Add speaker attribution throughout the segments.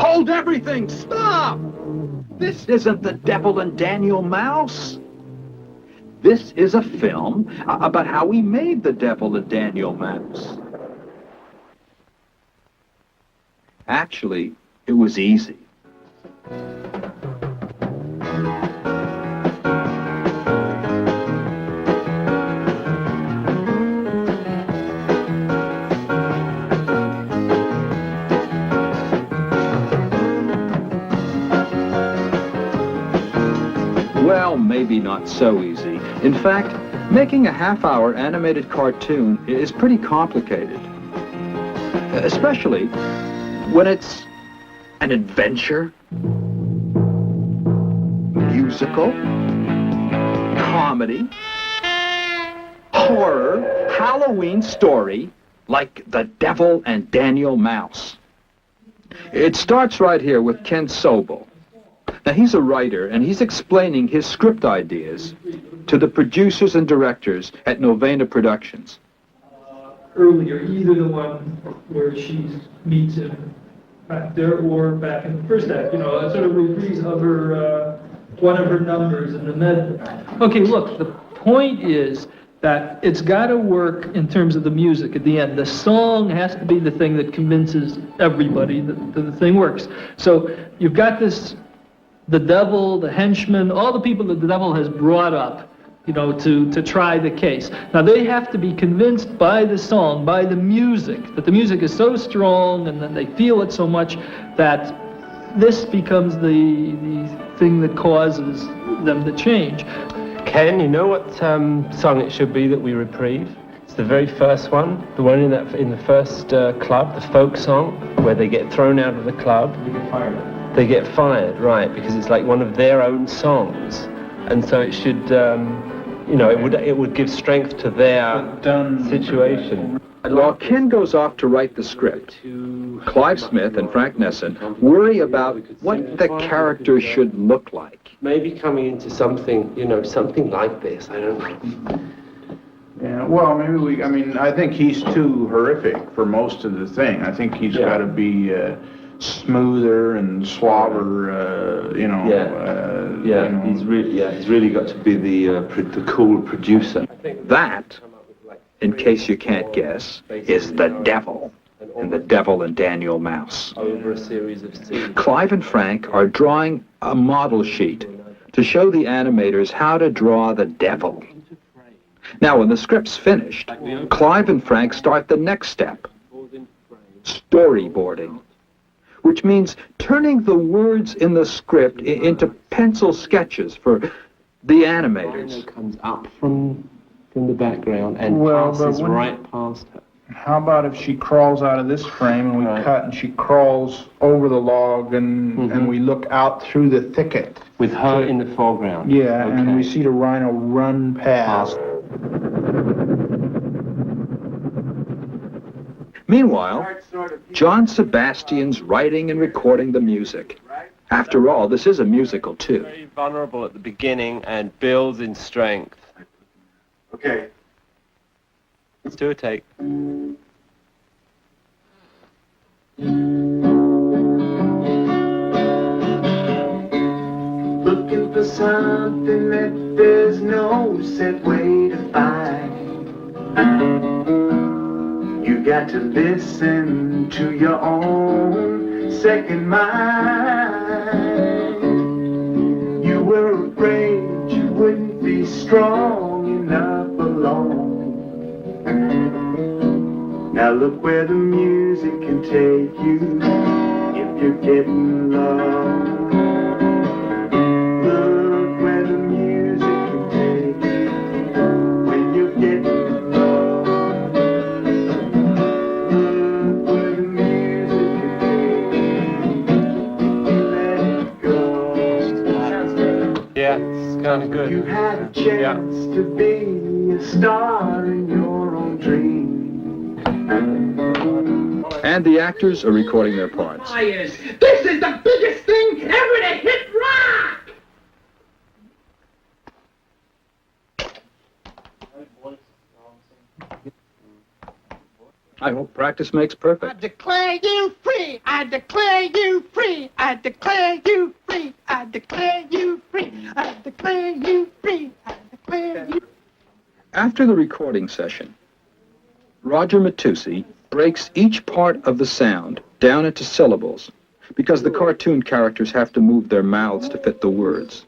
Speaker 1: Hold everything! Stop! This isn't the Devil and Daniel Mouse. This is a film about how we made the Devil and Daniel Mouse. Actually, it was easy. Well, maybe not so easy. In fact, making a half-hour animated cartoon is pretty complicated. Especially when it's an adventure, musical, comedy, horror, Halloween story like The Devil and Daniel Mouse. It starts right here with Ken Sobel. Now, he's a writer, and he's explaining his script ideas to the producers and directors at Nelvana Productions.
Speaker 2: Earlier, either the one where she meets him back there or back in the first act, you know, a sort of reprise of her, one of her numbers in the medley. Okay, look, the point is that it's got to work in terms of the music at the end. The song has to be the thing that convinces everybody that the thing works. So you've got this, the devil, the henchman, all the people that the devil has brought up, you know, to try the case. Now they have to be convinced by the song, by the music, that the music is so strong and that they feel it so much that this becomes the thing that causes them to change.
Speaker 3: Ken, you know what song it should be that we reprieve? It's the very first one, the one in the first club, the folk song, where they get thrown out of the club.
Speaker 2: You get fired.
Speaker 3: They get fired, right, because it's like one of their own songs. And so it should, you know, it would give strength to their situation.
Speaker 1: While Ken goes off to write the script, Clive Smith and Frank Nesson worry about what the characters should look like.
Speaker 3: Maybe coming into something, you know, something like this, I don't know.
Speaker 4: Yeah, well, maybe I mean, I think he's too horrific for most of the thing. I think he's got to be smoother and suaver, you know. You know.
Speaker 3: He's really got to be the cool producer.
Speaker 1: That, in case you can't guess, is the devil in The Devil and Daniel Mouse.
Speaker 3: Over a series of scenes.
Speaker 1: Clive and Frank are drawing a model sheet to show the animators how to draw the devil. Now, when the script's finished, Clive and Frank start the next step, storyboarding, which means turning the words in the script into pencil sketches for the animators.
Speaker 3: Comes up from the background and passes right past her.
Speaker 4: How about if she crawls out of this frame and we cut and she crawls over the log and we look out through the thicket?
Speaker 3: With her in the foreground.
Speaker 4: Yeah, and we see the rhino run past.
Speaker 1: Meanwhile, John Sebastian's writing and recording the music. After all, this is a musical, too.
Speaker 3: Very vulnerable at the beginning and builds in strength.
Speaker 4: Okay.
Speaker 3: Let's do a take.
Speaker 5: Looking for something that there's no set way to find. You got to listen to your own second mind. You were afraid you wouldn't be strong enough alone. Now look where the music can take you if you're getting lost. Look where the music can take you when you're getting lost. Look where the music can take you let it go.
Speaker 3: Yeah, it's kind of good.
Speaker 5: You had a chance to be a star in your own dream.
Speaker 1: And the actors are recording their parts.
Speaker 6: This is the biggest thing ever to hit rock!
Speaker 1: I hope practice makes perfect.
Speaker 6: I declare you free. I declare you free. I declare you free. I declare you free. I declare you free. I declare you.
Speaker 1: After the recording session, Roger Matussi breaks each part of the sound down into syllables because the cartoon characters have to move their mouths to fit the words.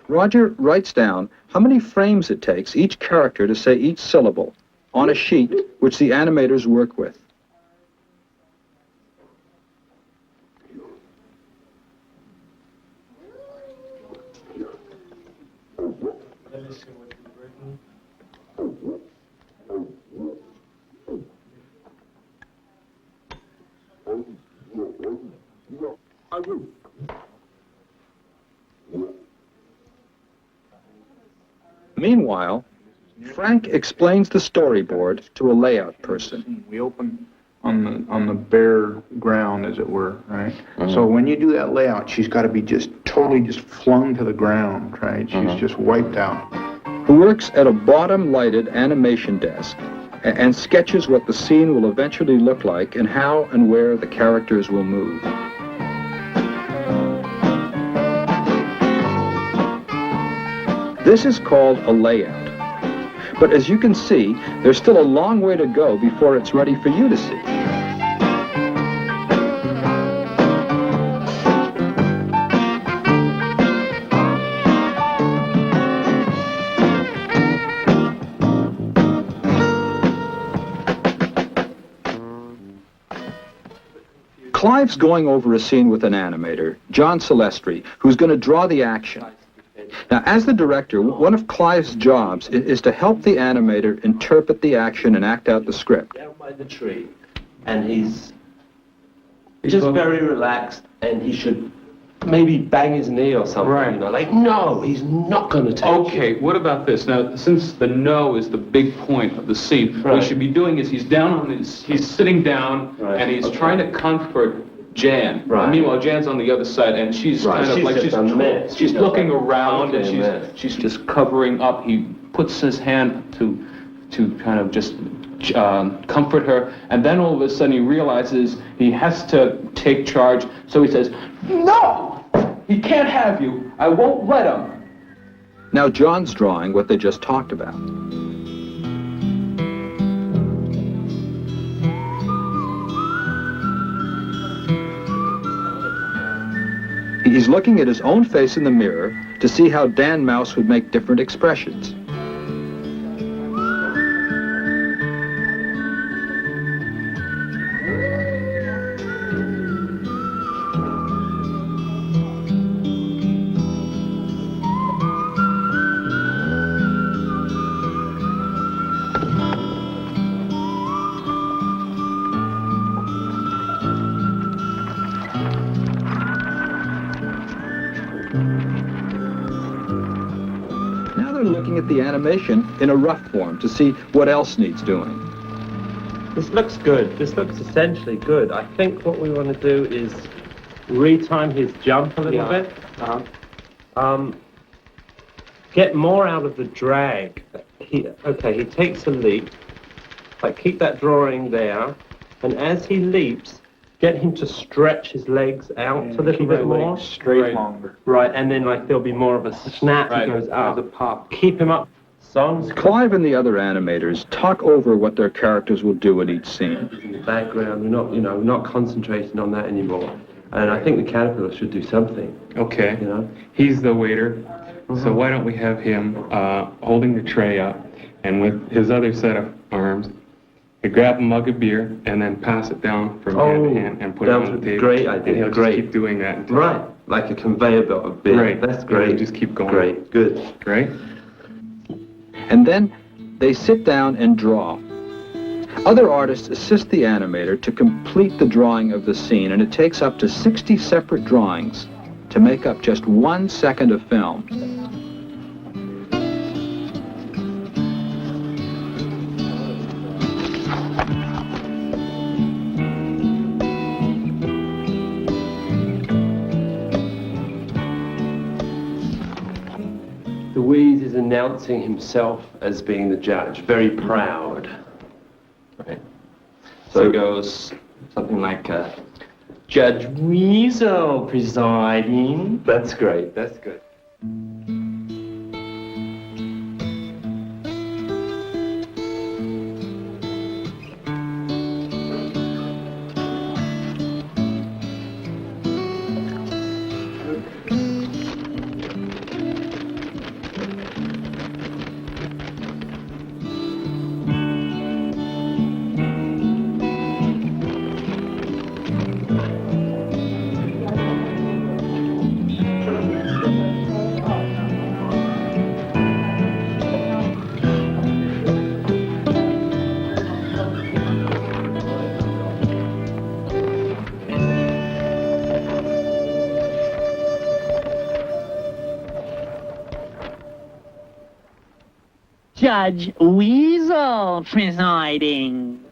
Speaker 1: Roger writes down how many frames it takes each character to say each syllable on a sheet which the animators work with. Meanwhile, Frank explains the storyboard to a layout person.
Speaker 4: We open on the bare ground, as it were, right? So when you do that layout, she's got to be just totally just flung to the ground, right? She's just wiped out.
Speaker 1: Who works at a bottom-lighted animation desk and sketches what the scene will eventually look like and how and where the characters will move. This is called a layout. But as you can see, there's still a long way to go before it's ready for you to see. Clive's going over a scene with an animator, John Celestri, who's going to draw the action. Now, as the director, one of Clive's jobs is to help the animator interpret the action and act out the script.
Speaker 3: Down by the tree, and he's just very relaxed, and he should maybe bang his knee or something,
Speaker 7: Right.
Speaker 3: you know, like, no, he's not going to take
Speaker 7: Okay, what about this? Now, since the no is the big point of the scene, what
Speaker 3: Right.
Speaker 7: we should be doing is he's sitting down,
Speaker 3: Right,
Speaker 7: and he's
Speaker 3: okay.
Speaker 7: trying to comfort Jan.
Speaker 3: Right.
Speaker 7: Meanwhile, Jan's on the other side, and she's
Speaker 3: Right,
Speaker 7: kind of
Speaker 3: she's
Speaker 7: like,
Speaker 3: just a mess.
Speaker 7: she's
Speaker 3: She's
Speaker 7: looking
Speaker 3: like,
Speaker 7: around,
Speaker 3: okay,
Speaker 7: and
Speaker 3: mess.
Speaker 7: she's just covering up. He puts his hand to kind of just comfort her, and then all of a sudden he realizes he has to take charge, so he says, "No! He can't have you. I won't let him."
Speaker 1: Now, John's drawing what they just talked about. He's looking at his own face in the mirror to see how Dan Mouse would make different expressions. Looking at the animation in a rough form to see what else needs doing.
Speaker 3: This looks good. This looks essentially good. I think what we want to do is retime his jump a little bit. Get more out of the drag. He takes a leap. Like, keep that drawing there, and as he leaps, get him to stretch his legs out a little bit more.
Speaker 4: Straight longer.
Speaker 3: Right, and then like there'll be more of a snap.
Speaker 7: Right.
Speaker 3: He goes up.
Speaker 7: The pop.
Speaker 3: Keep him up. Songs
Speaker 1: Clive and the other animators talk over what their characters will do in each scene.
Speaker 3: in the background. We're not concentrating on that anymore. And I think the caterpillar should do something.
Speaker 7: Okay.
Speaker 3: You know.
Speaker 7: He's the waiter, so why don't we have him holding the tray up, and with his other set of arms, he grab a mug of beer and then pass it down from hand to hand and put it
Speaker 3: that
Speaker 7: on
Speaker 3: was
Speaker 7: the table.
Speaker 3: great idea,
Speaker 7: And he'll
Speaker 3: great.
Speaker 7: just keep doing that. Until
Speaker 3: Right, like a conveyor belt of beer.
Speaker 7: Right.
Speaker 3: That's
Speaker 7: And
Speaker 3: great.
Speaker 7: we'll just keep going.
Speaker 3: Great, good.
Speaker 7: Right?
Speaker 1: And then they sit down and draw. Other artists assist the animator to complete the drawing of the scene, and it takes up to 60 separate drawings to make up just 1 second of film.
Speaker 3: announcing himself as being the judge, very proud.
Speaker 7: Right. So it goes something like, Judge Weasel presiding.
Speaker 3: That's great, that's good.
Speaker 6: Judge Weasel presiding.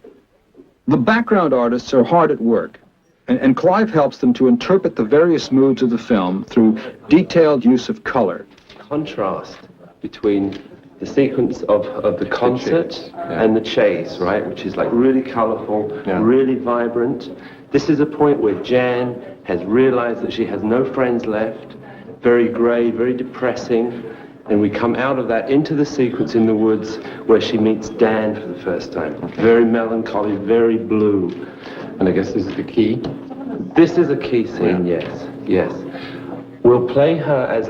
Speaker 1: The background artists are hard at work, and Clive helps them to interpret the various moods of the film through detailed use of color.
Speaker 3: Contrast between the sequence of the concert and the chase, right, which is like really colorful, really vibrant. This is a point where Jan has realized that she has no friends left, very gray, very depressing, and we come out of that into the sequence in the woods where she meets Dan for the first time. Very melancholy, very blue.
Speaker 7: And I guess this is the key?
Speaker 3: This is a key scene, yes, yes. We'll play her as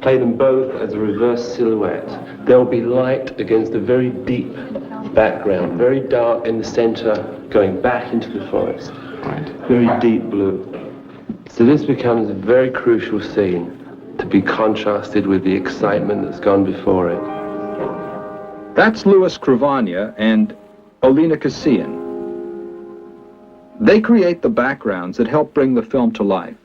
Speaker 3: play them both as a reverse silhouette. There'll be light against a very deep background, very dark in the center, going back into the forest.
Speaker 7: Right.
Speaker 3: Very deep blue. So this becomes a very crucial scene to be contrasted with the excitement that's gone before it.
Speaker 1: That's Louis Cravagna and Olena Cassian. They create the backgrounds that help bring the film to life.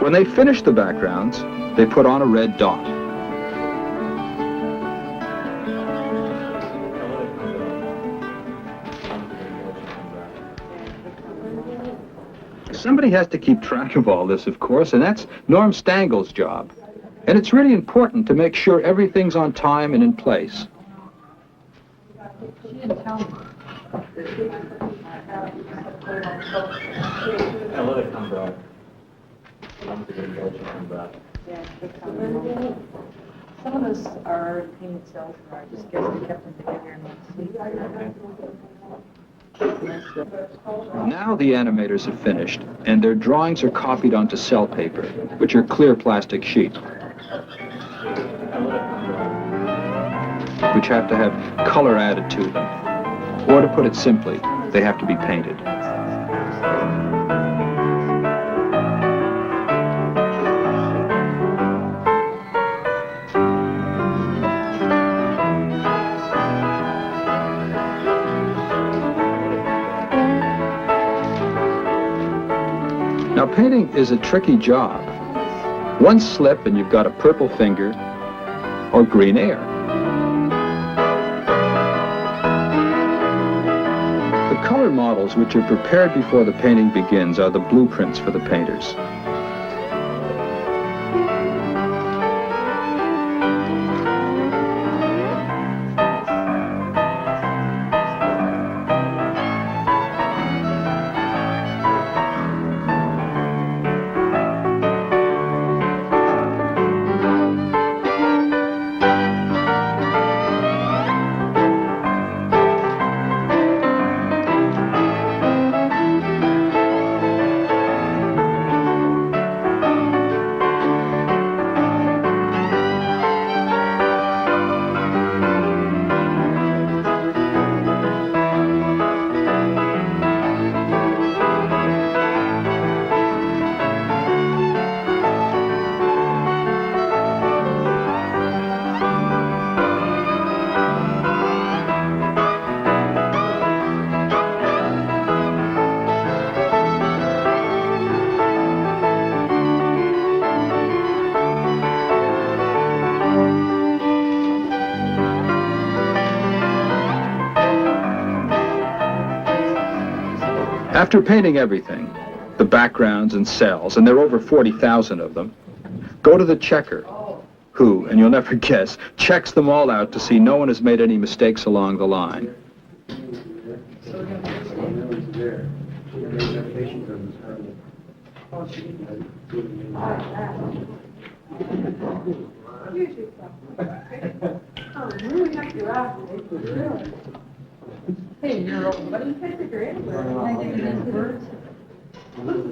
Speaker 1: When they finish the backgrounds, they put on a red dot. Somebody has to keep track of all this, of course, and that's Norm Stangel's job. And it's really important to make sure everything's on time and in place.
Speaker 8: Some of us are painted cells, and I just guess we kept them together in one.
Speaker 1: Now the animators have finished, and their drawings are copied onto cell paper, which are clear plastic sheets. which have to have color added to them. Or to put it simply, they have to be painted. Now, painting is a tricky job. One slip and you've got a purple finger or green air. The color models which are prepared before the painting begins are the blueprints for the painters. After painting everything, the backgrounds and cells, and there are over 40,000 of them, go to the checker, who, and you'll never guess, checks them all out to see no one has made any mistakes along the line.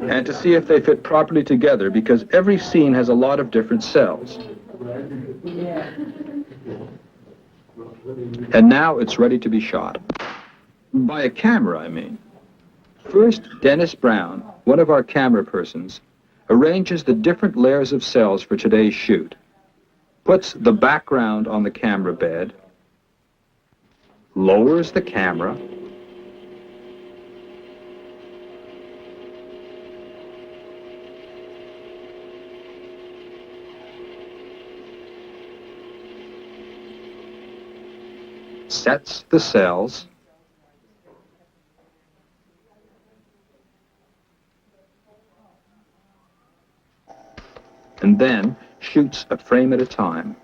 Speaker 1: And to see if they fit properly together, because every scene has a lot of different cells. And now it's ready to be shot. By a camera, I mean. First, Dennis Brown, one of our camera persons, arranges the different layers of cells for today's shoot, puts the background on the camera bed, lowers the camera, sets the cells, and then shoots a frame at a time.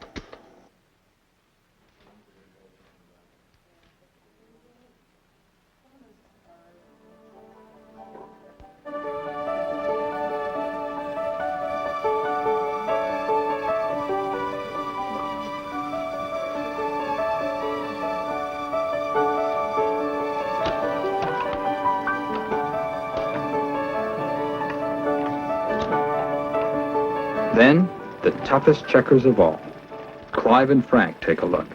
Speaker 1: Then, the toughest checkers of all. Clive and Frank take a look.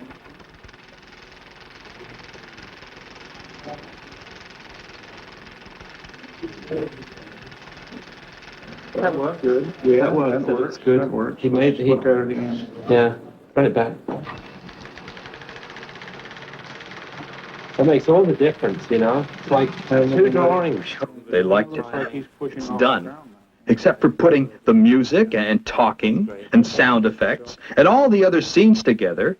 Speaker 3: That worked. Good. Yeah, that worked. That looks good.
Speaker 4: That works.
Speaker 3: He made it.
Speaker 4: Look at it again.
Speaker 3: Yeah, run it back. That makes all the difference, you know? It's like two drawings.
Speaker 1: They liked it. It's done. Except for putting the music and talking and sound effects and all the other scenes together.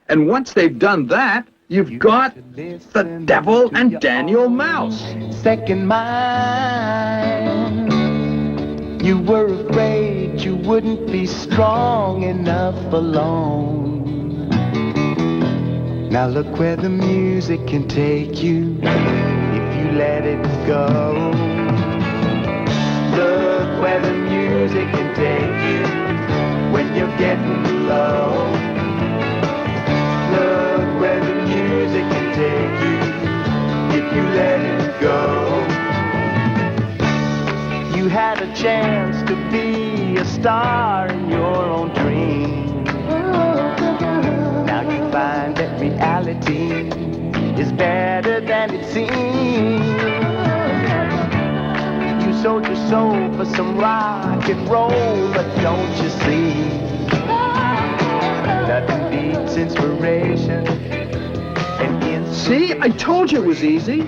Speaker 1: And once they've done that, you've got the Devil and Daniel Mouse.
Speaker 6: Second mind, you were afraid you wouldn't be strong enough alone. Now look where the music can take you if you let it go. Look where the music can take you when you're getting low. Look where the music can take you if you let it go. You had a chance to be a star in your own dream. Now you find that reality is better than it seems. You sold your soul for some rock and roll, but don't you see? Nothing beats inspiration.
Speaker 9: See, I told you it was easy.